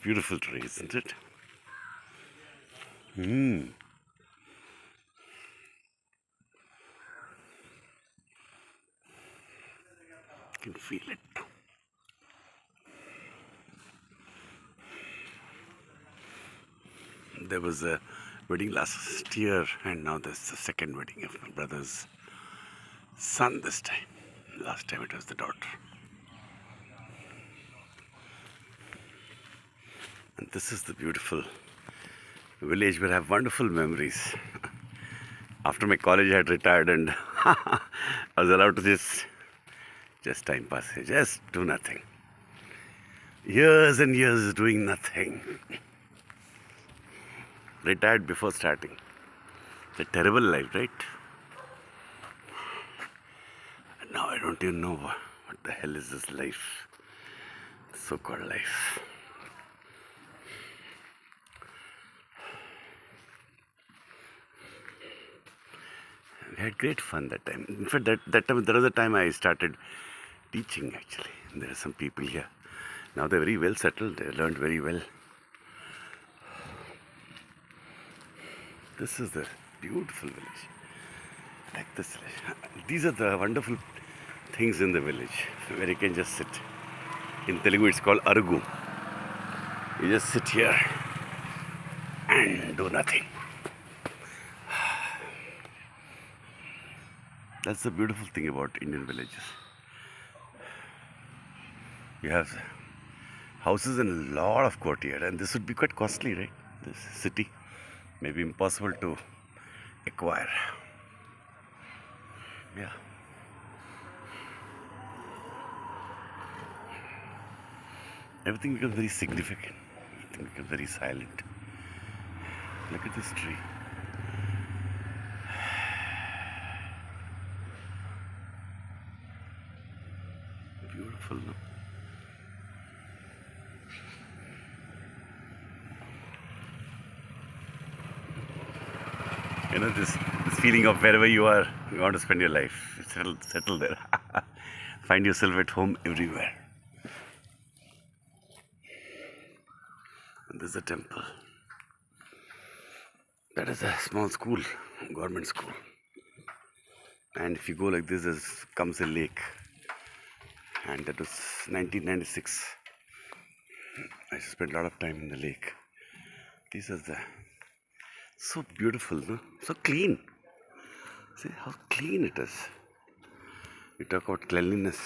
beautiful tree, isn't it? You can feel it. There was a wedding last year, and now there's the second wedding of my brother's son this time. Last time it was the daughter. And this is the beautiful village where I have wonderful memories. After my college, I had retired and I was allowed to just time pass, just do nothing. Years and years doing nothing. Retired before starting. It's a terrible life, right? And now I don't even know what the hell is this life, so-called life. We had great fun that time. In fact, that time, there was a time I started teaching actually. There are some people here. Now they're very well settled, they learned very well. This is the beautiful village. I like this village. These are the wonderful things in the village where you can just sit. In Telugu it's called Arugu. You just sit here and do nothing. That's the beautiful thing about Indian villages. You have houses and a lot of courtyard, and this would be quite costly, right? This city may be impossible to acquire. Yeah. Everything becomes very significant. Everything becomes very silent. Look at this tree. Beautiful, no? You know, this feeling of wherever you are, you want to spend your life. Settle there. Find yourself at home everywhere. And there's a temple. That is a small school, government school. And if you go like this, there comes a lake. And that was 1996. I spent a lot of time in the lake. This is so beautiful, no? So clean. See how clean it is. You talk about cleanliness.